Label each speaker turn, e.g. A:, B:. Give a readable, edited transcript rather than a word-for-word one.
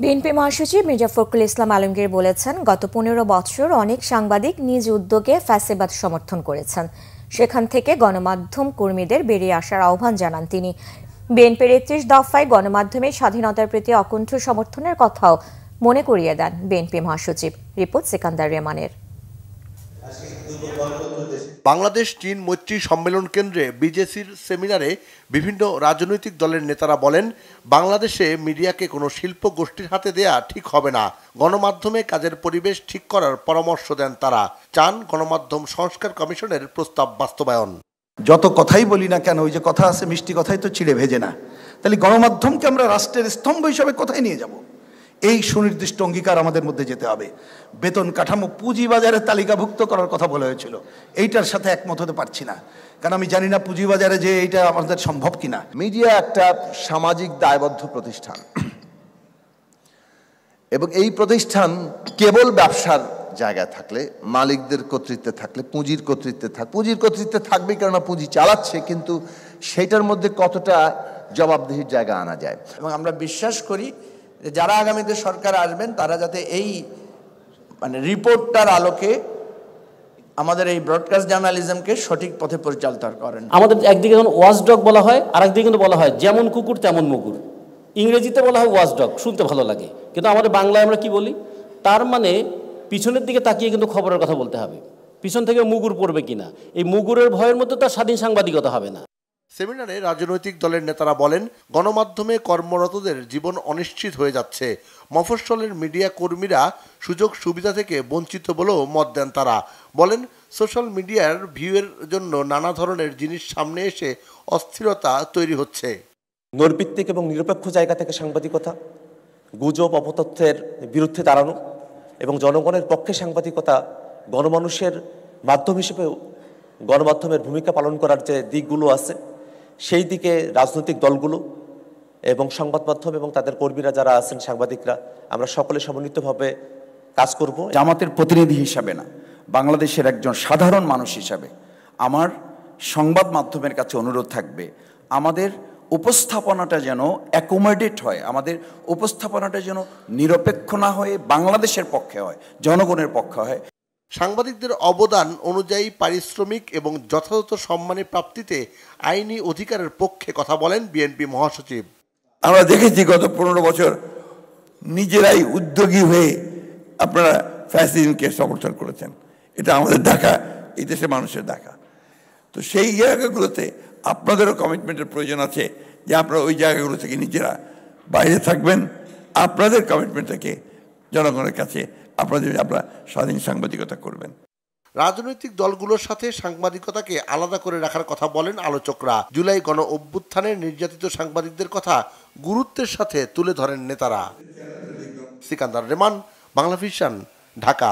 A: BNP মহাসচিব মির্জা ফখরুল ইসলাম আলমগীর বলেছেন, গত ১৫ বছর অনেক সাংবাদিক নিজ উদ্যোগে ফ্যাসিবাদ সমর্থন করেছেন। সেখান থেকে গণমাধ্যম কর্মীদের বেরিয়ে আসার আহ্বান জানান তিনি। বিএনপির ৩১ দফায় গণমাধ্যমের স্বাধীনতার প্রতি অকুণ্ঠ সমর্থনের কথাও মনে করিয়ে দেন বিএনপি মহাসচিব। রিপোর্ট সিকান্দার রেমানের।
B: বাংলাদেশ চীন মৈত্রী সম্মেলন কেন্দ্রে বিজেসির সেমিনারে বিভিন্ন রাজনৈতিক দলের নেতারা বলেন, বাংলাদেশে মিডিয়াকে কোনো শিল্প গোষ্ঠীর হাতে দেয়া ঠিক হবে না। গণমাধ্যমে কাজের পরিবেশ ঠিক করার পরামর্শ দেন তারা। চান গণমাধ্যম সংস্কার কমিশনের প্রস্তাব বাস্তবায়ন।
C: যত কথাই বলি না কেন, ওই যে কথা আছে, মিষ্টি কথাই তো চিড়ে ভেজে না। তাহলে গণমাধ্যমকে আমরা রাষ্ট্রের স্তম্ভ হিসাবে কোথায় নিয়ে যাব? এই সুনির্দিষ্ট অঙ্গীকার আমাদের মধ্যে যেতে হবে। বেতন কাঠামো পুঁজিবাজারে তালিকাভুক্ত করার কথা বলা হয়েছিল, এইটার সাথে একমত হতে পারছি না, কারণ আমি জানি না পুঁজিবাজারে যে এইটা আমাদের সম্ভব কিনা।
D: মিডিয়া একটা সামাজিক দায়বদ্ধ প্রতিষ্ঠান এবং এই প্রতিষ্ঠান কেবল ব্যবসার জায়গায় থাকলে, মালিকদের কর্তৃত্বে থাকলে, পুঁজির কর্তৃত্বে থাকবে, কেননা পুঁজি চালাচ্ছে, কিন্তু সেটার মধ্যে কতটা জবাবদিহির জায়গা আনা যায়।
E: এবং আমরা বিশ্বাস করি যে যারা আগামীতে সরকার আসবেন তারা যাতে এই রিপোর্টটার আলোকে আমাদের এই ব্রডকাস্ট জার্নালিজমকে সঠিক পথে পরিচালিত করেন।
F: আমাদের একদিকে যখন ওয়াচডগ বলা হয়, আরেকদিকে কিন্তু বলা হয় যেমন কুকুর তেমন মুগুর। ইংরেজিতে বলা হয় ওয়াচডগ, শুনতে ভালো লাগে, কিন্তু আমাদের বাংলায় আমরা কি বলি? তার মানে পিছনের দিকে তাকিয়ে কিন্তু খবরের কথা বলতে হবে, পিছন থেকে মুগুর পড়বে কিনা। এই মুগুরের ভয়ের মধ্যে তো স্বাধীন সাংবাদিকতা হবে না।
B: সেমিনারে রাজনৈতিক দলের নেতারা বলেন, গণমাধ্যমে কর্মরতদের জীবন অনিশ্চিত হয়ে যাচ্ছে। মফস্বলের মিডিয়া কর্মীরা সুযোগ সুবিধা থেকে বঞ্চিত বলেও মত দেন তারা। বলেন, সোশ্যাল মিডিয়ার ভিউয়ের জন্য নানা ধরনের জিনিস সামনে এসে অস্থিরতা তৈরি হচ্ছে।
G: নৈর্ভিত্তিক এবং নিরপেক্ষ জায়গা থেকে সাংবাদিকতা, গুজব অপতথ্যের বিরুদ্ধে দাঁড়ানো এবং জনগণের পক্ষে সাংবাদিকতা, গণমানুষের মাধ্যম হিসেবে গণমাধ্যমের ভূমিকা পালন করার যে দিকগুলো আছে, সেই দিকে রাজনৈতিক দলগুলো এবং সংবাদ মাধ্যম এবং তাদের কর্মীরা যারা আছেন, সাংবাদিকরা, আমরা সকলে সমন্বিতভাবে কাজ করব।
C: জামাতের প্রতিনিধি হিসাবে না, বাংলাদেশের একজন সাধারণ মানুষ হিসাবে আমার সংবাদ মাধ্যমের কাছে অনুরোধ থাকবে, আমাদের উপস্থাপনাটা যেন অ্যাকোমোডেট হয়, আমাদের উপস্থাপনাটা যেন নিরপেক্ষ না হয়ে বাংলাদেশের পক্ষে হয়, জনগণের পক্ষে হয়।
B: সাংবাদিকদের অবদান অনুযায়ী পারিশ্রমিক এবং যথাযথ সম্মানের প্রাপ্তিতে আইনি অধিকারের পক্ষে কথা বলেন বিএনপি মহাসচিব।
C: আমরা দেখেছি গত ১৫ বছর নিজেরাই উদ্যোগী হয়ে আপনারা ফ্যাসিজমকে সমর্থন করেছেন। এটা আমাদের ঢাকা, এই দেশের মানুষের ঢাকা। তো সেই জায়গাগুলোতে আপনাদেরও কমিটমেন্টের প্রয়োজন আছে, যে আপনারা ওই জায়গাগুলো থেকে নিজেরা বাইরে থাকবেন, আপনাদের কমিটমেন্ট থেকে জনগণের কাছে আপনারা স্বাধীন সাংবাদিকতা করবেন।
B: রাজনৈতিক দলগুলোর সাথে সাংবাদিকতাকে আলাদা করে রাখার কথা বলেন আলোচকরা। জুলাই গণ অভ্যুত্থানে নির্যাতিত সাংবাদিকদের কথা গুরুত্বের সাথে তুলে ধরেন নেতারা। সিকান্দার রেমান, বাংলা ভিশন, ঢাকা।